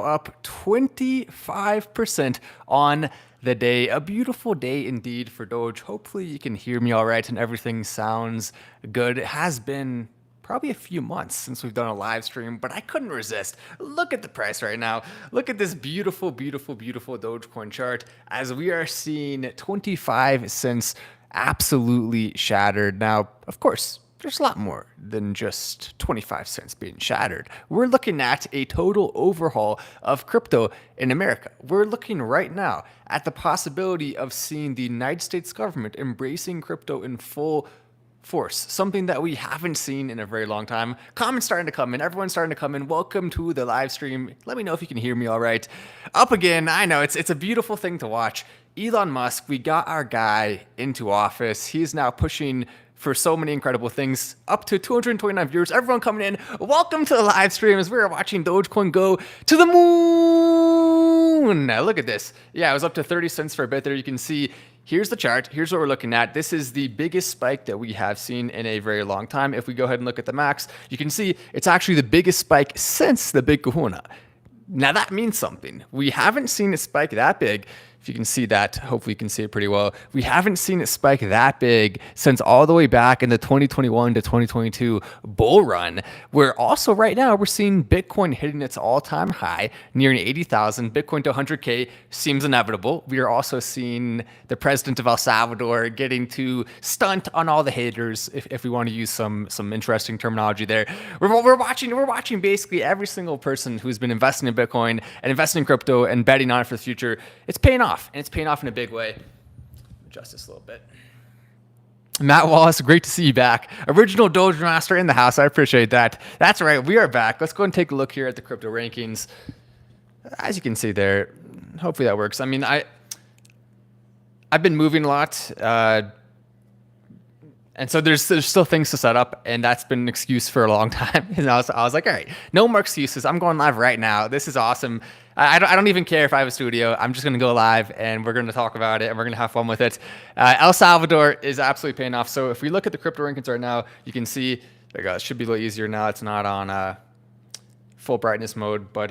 up 25% on the day. A beautiful day indeed for Doge. Hopefully you can hear me all right and everything sounds good. It has been probably a few months since we've done a live stream, but I couldn't resist. Look at the price right now. Look at this beautiful, beautiful, beautiful Dogecoin chart as we are seeing 25 cents absolutely shattered. Now, of course, there's a lot more than just 25 cents being shattered. We're looking at a total overhaul of crypto in America. We're looking right now at the possibility of seeing the United States government embracing crypto in full force, something that we haven't seen in a very long time. Comments starting to come in. Everyone's starting to come in. Welcome to the live stream. Let me know if you can hear me all right. Up again. I know it's a beautiful thing to watch. Elon Musk, we got our guy into office. He's now pushing for so many incredible things. Up to 229 viewers. Everyone coming in. Welcome to the live stream as we're watching Dogecoin go to the moon. Now look at this. Yeah, it was up to 30 cents for a bit there. You can see here's the chart. Here's what we're looking at. This is the biggest spike that we have seen in a very long time. If we go ahead and look at the max, you can see it's actually the biggest spike since the Big Kahuna. Now that means something. We haven't seen it spike that big. If you can see that, hopefully you can see it pretty well. We haven't seen it spike that big since all the way back in the 2021 to 2022 bull run, where also right now we're seeing Bitcoin hitting its all-time high, nearing 80,000. Bitcoin to 100K seems inevitable. We are also seeing the president of El Salvador getting to stunt on all the haters, if we want to use some interesting terminology there. We're watching basically every single person who's been investing in Bitcoin and investing in crypto and betting on it for the future. It's paying off. And it's paying off in a big way. Adjust this a little bit. Matt Wallace, great to see you back. Original Doge Master in the house. I appreciate that. That's right. We are back. Let's go and take a look here at the crypto rankings. As you can see there, hopefully that works. I mean, I've been moving a lot. And so there's still things to set up, and that's been an excuse for a long time. And I was like, all right, no more excuses. I'm going live right now. This is awesome. I don't even care if I have a studio. I'm just going to go live, and we're going to talk about it, and we're going to have fun with it. El Salvador is absolutely paying off. So if we look at the crypto rankings right now, you can see, there you go. It should be a little easier now. It's not on full brightness mode, but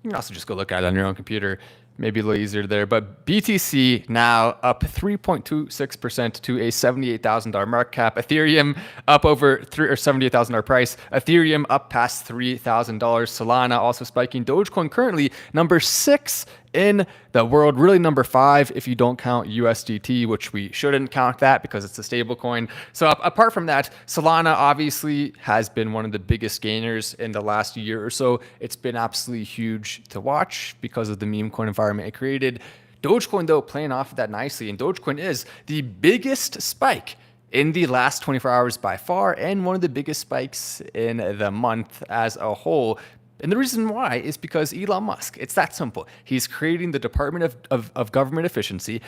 you can also just go look at it on your own computer. Maybe a little easier there, but BTC now up 3.26% to a $78,000 market cap. Ethereum up over $78,000 price. Ethereum up past $3,000. Solana also spiking. Dogecoin currently number 6 in the world, really number 5 if you don't count USDT, which we shouldn't count that because it's a stable coin. So apart from that, Solana obviously has been one of the biggest gainers in the last year or so. It's been absolutely huge to watch because of the meme coin environment it created. Dogecoin, though, playing off of that nicely, and Dogecoin is the biggest spike in the last 24 hours by far, and one of the biggest spikes in the month as a whole. And the reason why is because Elon Musk. It's that simple. He's creating the Department of Government Efficiency.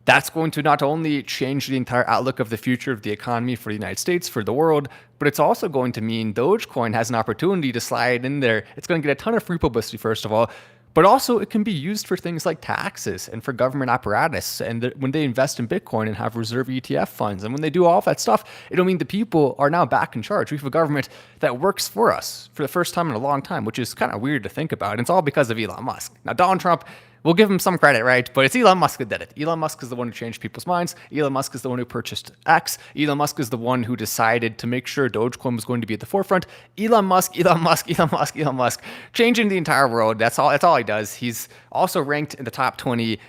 That's going to not only change the entire outlook of the future of the economy for the United States, for the world, but it's also going to mean Dogecoin has an opportunity to slide in there. It's going to get a ton of free publicity, first of all, but also it can be used for things like taxes and for government apparatus. And when they invest in Bitcoin and have reserve ETF funds, and when they do all that stuff, it'll mean the people are now back in charge. We have a government that works for us for the first time in a long time, which is kind of weird to think about. And it's all because of Elon Musk. Now, Donald Trump, we'll give him some credit, right? But it's Elon Musk that did it. Elon Musk is the one who changed people's minds. Elon Musk is the one who purchased X. Elon Musk is the one who decided to make sure Dogecoin was going to be at the forefront. Elon Musk, changing the entire world. That's all he does. He's also ranked in the top 20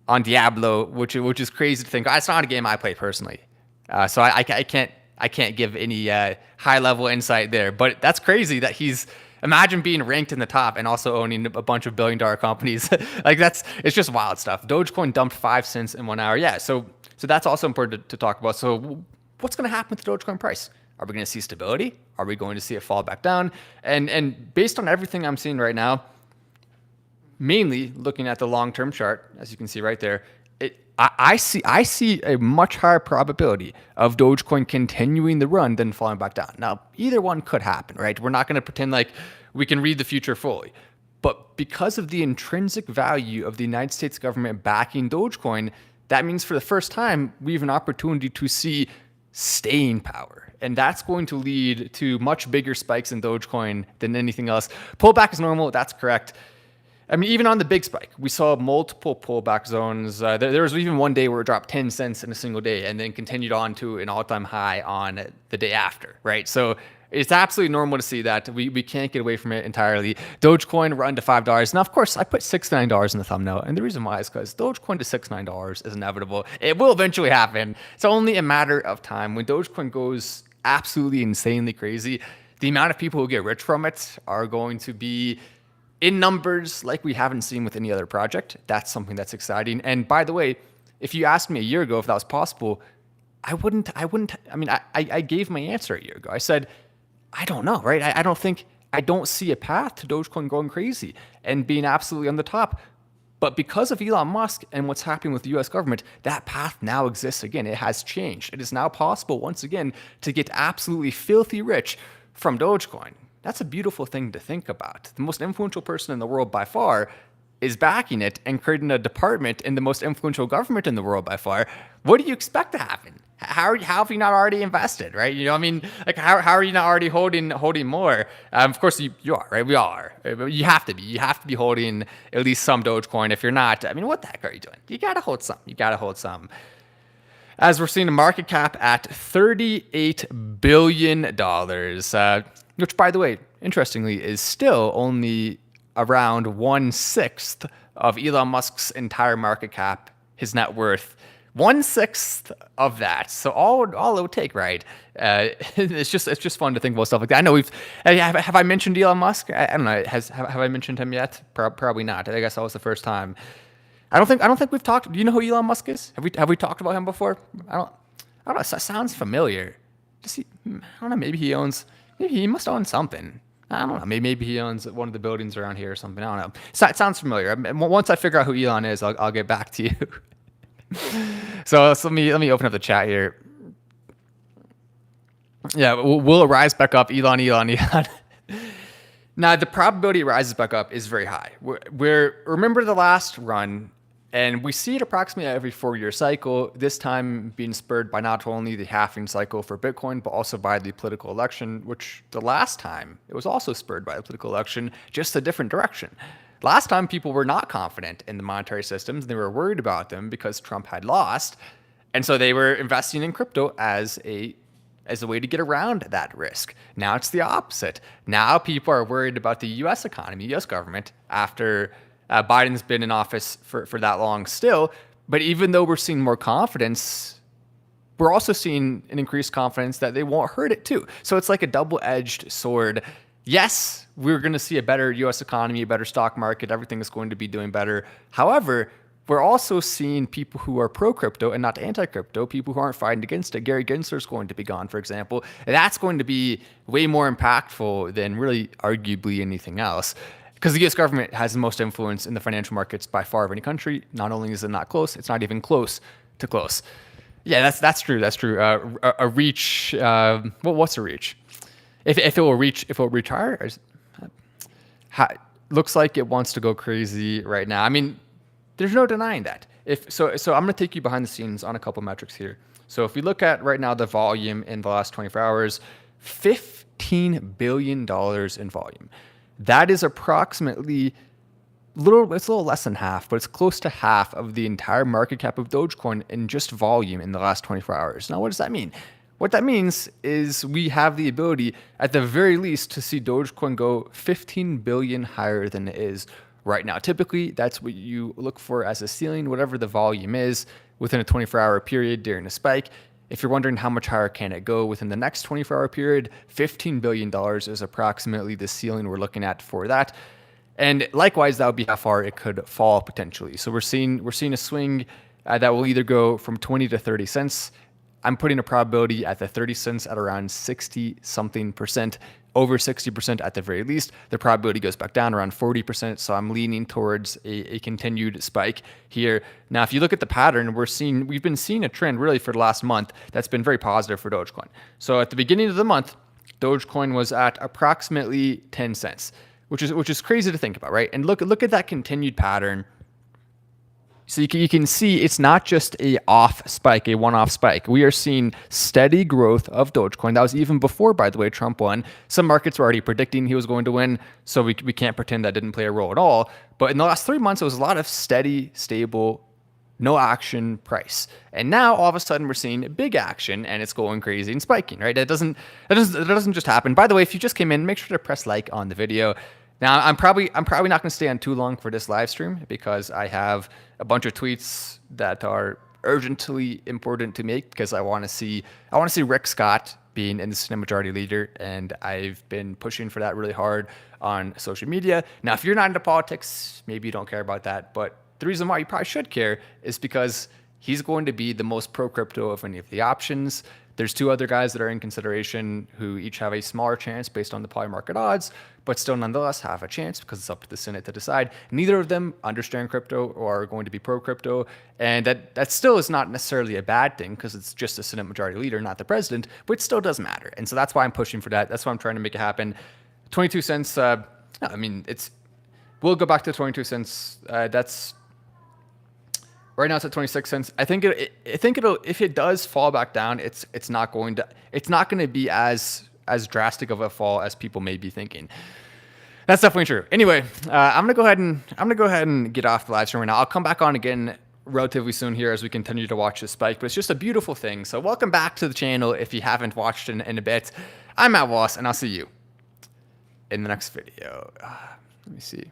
on Diablo, which is crazy to think. It's not a game I play personally, so I can't give any high level insight there. But that's crazy that he's. Imagine being ranked in the top and also owning a bunch of billion-dollar companies. It's just wild stuff. Dogecoin dumped 5 cents in 1 hour. Yeah, so that's also important to talk about. So what's going to happen with the Dogecoin price? Are we going to see stability? Are we going to see it fall back down? And based on everything I'm seeing right now, mainly looking at the long-term chart, as you can see right there, I see a much higher probability of Dogecoin continuing the run than falling back down. Now, either one could happen, right? We're not going to pretend like we can read the future fully. But because of the intrinsic value of the United States government backing Dogecoin, that means for the first time, we have an opportunity to see staying power. And that's going to lead to much bigger spikes in Dogecoin than anything else. Pullback is normal. That's correct. I mean, even on the big spike, we saw multiple pullback zones. There was even one day where it dropped 10 cents in a single day and then continued on to an all-time high on the day after, right? So it's absolutely normal to see that. We can't get away from it entirely. Dogecoin run to $5. Now, of course, I put $69 in the thumbnail, and the reason why is because Dogecoin to $69 is inevitable. It will eventually happen. It's only a matter of time. When Dogecoin goes absolutely insanely crazy, the amount of people who get rich from it are going to be in numbers like we haven't seen with any other project. That's something that's exciting. And by the way, if you asked me a year ago if that was possible, I mean, I gave my answer a year ago. I said, I don't know, right? I don't see a path to Dogecoin going crazy and being absolutely on the top. But because of Elon Musk and what's happening with the US government, that path now exists again. It has changed. It is now possible once again to get absolutely filthy rich from Dogecoin. That's a beautiful thing to think about. The most influential person in the world by far is backing it and creating a department in the most influential government in the world by far. What do you expect to happen? How have you not already invested, right? You know, I mean, like how are you not already holding more? Of course you are, right? We all are. You have to be. You have to be holding at least some Dogecoin. If you're not, I mean, what the heck are you doing? You gotta hold some. You gotta hold some. As we're seeing a market cap at $38 billion, which, by the way, interestingly, is still only around 1/6 of Elon Musk's entire market cap, his net worth. 1/6 of that. So all it would take, right? It's just fun to think about stuff like that. I know have I mentioned Elon Musk? I don't know. Have I mentioned him yet? Probably not. I guess that was the first time. I don't think we've talked. Do you know who Elon Musk is? Have we talked about him before? I don't know. It sounds familiar. I don't know. Maybe he must own something. I don't know. Maybe he owns one of the buildings around here or something. I don't know. So it sounds familiar. Once I figure out who Elon is, I'll get back to you. So let me open up the chat here. Yeah, will it rise back up? Elon. Now the probability it rises back up is very high. Remember the last run, and we see it approximately every 4-year cycle. This time being spurred by not only the halving cycle for Bitcoin, but also by the political election. Which the last time it was also spurred by the political election, just a different direction. Last time, people were not confident in the monetary systems. They were worried about them because Trump had lost. And so they were investing in crypto as a way to get around that risk. Now it's the opposite. Now people are worried about the U.S. economy, U.S. government, after Biden's been in office for that long still. But even though we're seeing more confidence, we're also seeing an increased confidence that they won't hurt it too. So it's like a double-edged sword. Yes, we're going to see a better U.S. economy, a better stock market. Everything is going to be doing better. However, we're also seeing people who are pro-crypto and not anti-crypto, people who aren't fighting against it. Gary Gensler is going to be gone, for example. And that's going to be way more impactful than really arguably anything else. Because the U.S. government has the most influence in the financial markets by far of any country. Not only is it not close, it's not even close to close. Yeah, that's true. That's true. A reach. What's a reach? If it will reach higher, looks like it wants to go crazy right now. I mean, there's no denying that. So I'm going to take you behind the scenes on a couple metrics here. So if we look at right now the volume in the last 24 hours, $15 billion in volume. That is approximately it's a little less than half, but it's close to half of the entire market cap of Dogecoin in just volume in the last 24 hours. Now, what does that mean? What that means is we have the ability, at the very least, to see Dogecoin go 15 billion higher than it is right now. Typically, that's what you look for as a ceiling, whatever the volume is within a 24-hour period during a spike. If you're wondering how much higher can it go within the next 24-hour period, $15 billion is approximately the ceiling we're looking at for that. And likewise, that would be how far it could fall potentially. So we're seeing a swing that will either go from 20 to 30 cents. I'm putting a probability at the 30 cents at around 60-something%, over 60% at the very least. The probability goes back down around 40%, so I'm leaning towards a continued spike here. Now, if you look at the pattern, we've been seeing a trend really for the last month that's been very positive for Dogecoin. So at the beginning of the month, Dogecoin was at approximately 10 cents, which is crazy to think about, right? And look at that continued pattern So you can see it's not just a off spike, a one-off spike. We are seeing steady growth of Dogecoin. That was even before, by the way, Trump won. Some markets were already predicting he was going to win, so we can't pretend that didn't play a role at all. But in the last 3 months, it was a lot of steady, stable, no action price. And now all of a sudden we're seeing big action and it's going crazy and spiking, right? That doesn't just happen. By the way, if you just came in, make sure to press like on the video. Now I'm probably not going to stay on too long for this live stream because I have a bunch of tweets that are urgently important to make because I want to see Rick Scott being in the Senate Majority Leader, and I've been pushing for that really hard on social media. Now, if you're not into politics, maybe you don't care about that, but the reason why you probably should care is because he's going to be the most pro-crypto of any of the options. There's 2 other guys that are in consideration who each have a smaller chance based on the poly market odds, but still nonetheless have a chance because it's up to the Senate to decide. Neither of them understand crypto or are going to be pro-crypto, and that still is not necessarily a bad thing because it's just a Senate Majority Leader, not the president, but it still does matter. And so that's why I'm pushing for that. That's why I'm trying to make it happen. 22 cents, I mean, we'll go back to 22 cents. That's... Right now it's at 26 cents. I think it'll if it does fall back down, it's not going to be as drastic of a fall as people may be thinking. That's definitely true. Anyway, I'm gonna go ahead and get off the live stream right now. I'll come back on again relatively soon here as we continue to watch this spike. But it's just a beautiful thing. So welcome back to the channel if you haven't watched in a bit. I'm Wallace, and I'll see you in the next video. Let me see.